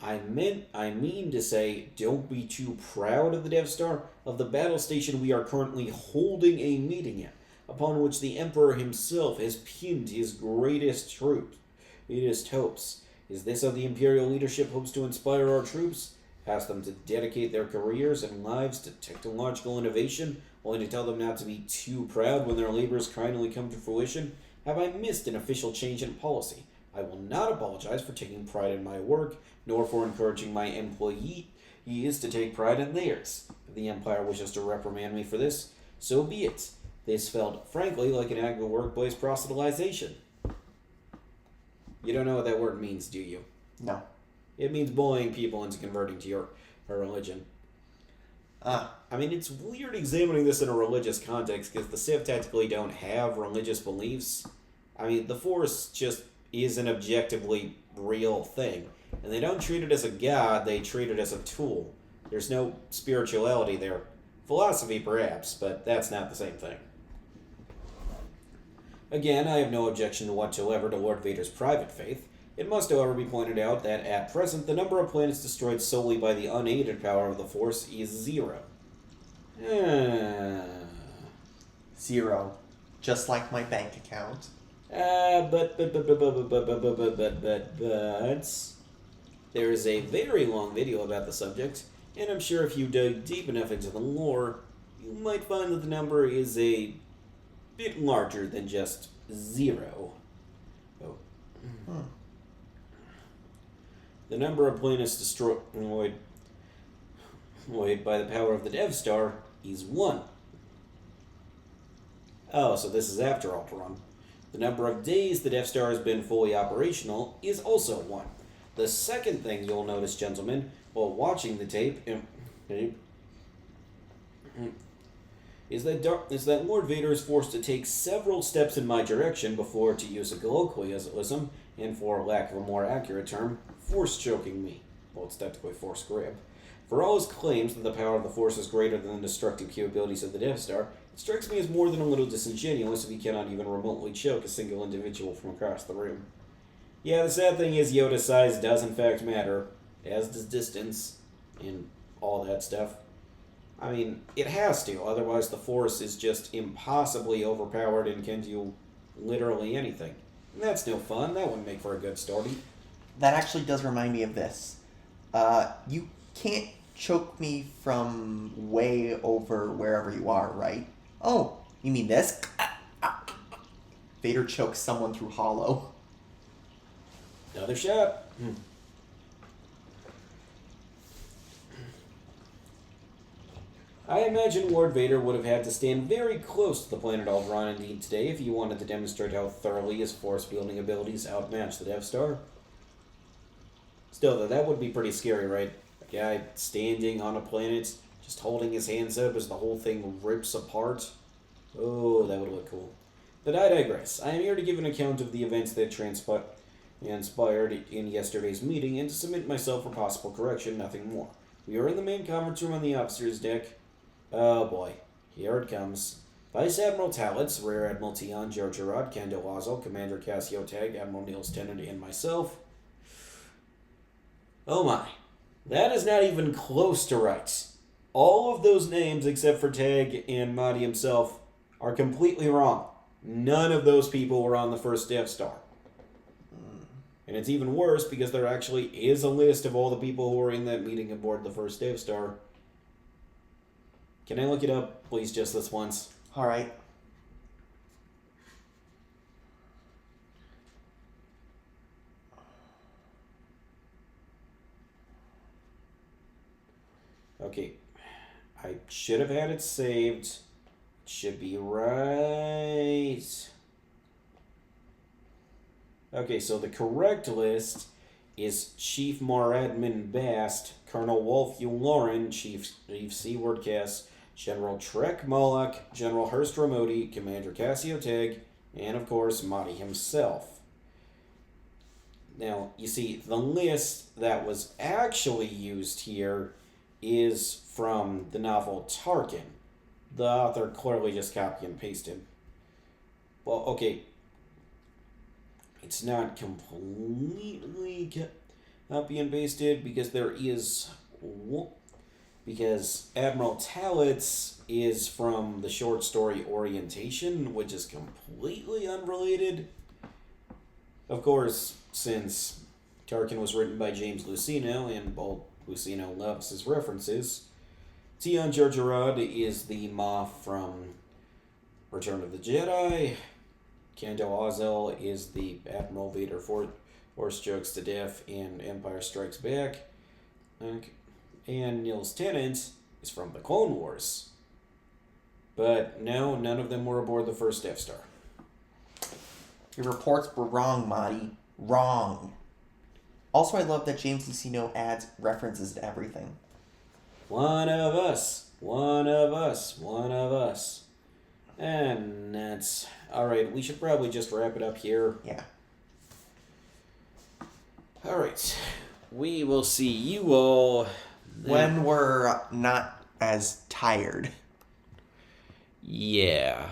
I mean to say, don't be too proud of the Death Star, of the battle station we are currently holding a meeting in, upon which the Emperor himself has pinned his greatest hopes. Is this how the Imperial leadership hopes to inspire our troops? Ask them to dedicate their careers and lives to technological innovation, only to tell them not to be too proud when their labors kindly come to fruition? Have I missed an official change in policy? I will not apologize for taking pride in my work, nor for encouraging my employees to take pride in theirs. If the Empire wishes to reprimand me for this, so be it. This felt, frankly, like an act of workplace proselytization. You don't know what that word means, do you? No. It means bullying people into converting to your religion. I mean, it's weird examining this in a religious context because the Sith technically don't have religious beliefs. I mean, the Force just is an objectively real thing. And they don't treat it as a god, they treat it as a tool. There's no spirituality there. Philosophy, perhaps, but that's not the same thing. Again, I have no objection whatsoever to Lord Vader's private faith. It must, however, be pointed out that, at present, the number of planets destroyed solely by the unaided power of the Force is 0. 0. Just like my bank account. But there is a very long video about the subject, and I'm sure if you dug deep enough into the lore, you might find that the number is a bit larger than just 0. The number of planets destroyed by the power of the Death Star is 1. Oh, so this is after Alderaan. The number of days the Death Star has been fully operational is also 1. The second thing you'll notice, gentlemen, while watching the tape, is that Lord Vader is forced to take several steps in my direction before, to use a colloquialism, and for lack of a more accurate term, force choking me. Well, it's technically force grab. For all his claims that the power of the Force is greater than the destructive capabilities of the Death Star, it strikes me as more than a little disingenuous if he cannot even remotely choke a single individual from across the room. Yeah, the sad thing is Yoda's size does in fact matter, as does distance, and all that stuff. I mean, it has to, otherwise the Force is just impossibly overpowered and can do literally anything. And that's no fun, that wouldn't make for a good story. That actually does remind me of this. You can't choke me from way over wherever you are, right? Oh, you mean this? Vader chokes someone through hollow. Another shot. I imagine Lord Vader would have had to stand very close to the planet Alderaan indeed today if he wanted to demonstrate how thoroughly his force-wielding abilities outmatch the Death Star. Still, though, that would be pretty scary, right? A guy standing on a planet, just holding his hands up as the whole thing rips apart. Oh, that would look cool. But I digress. I am here to give an account of the events that transpired in yesterday's meeting and to submit myself for possible correction, nothing more. We are in the main conference room on the officer's deck. Oh boy, here it comes. Vice Admiral Talitz, Rear Admiral Tion Georgerod, Kando Lazel, Commander Cassio Tag, Admiral Niels Tennant, and myself. Oh my, that is not even close to right. All of those names, except for Tag and Motti himself, are completely wrong. None of those people were on the first Death Star. And it's even worse because there actually is a list of all the people who were in that meeting aboard the first Death Star. Can I look it up, please, just this once? Alright. Okay. I should have had it saved. It should be right. Okay, so the correct list is Chief Moradmin Bast, Colonel Wolf Lauren, Chief Seaward Cass, General Trek Moloch, General Hurst Ramodi, Commander Cassio Teg, and of course Motti himself. Now, you see, the list that was actually used here is from the novel Tarkin. The author clearly just copy and pasted. Well, okay. It's not completely copy and pasted because there is... Because Admiral Talitz is from the short story Orientation, which is completely unrelated. Of course, since Tarkin was written by James Luceno, and both Luceno loves his references, Tion Georgerod is the Moff from Return of the Jedi. Kando Lazel is the Admiral Vader Force Jokes to Death in Empire Strikes Back. And Niels Tennant is from the Clone Wars. But no, none of them were aboard the first Death Star. Your reports were wrong, Motti. Wrong. Also, I love that James Lucino adds references to everything. One of us. One of us. One of us. And that's... Alright, we should probably just wrap it up here. Yeah. Alright. We will see you all... When we're not as tired. Yeah.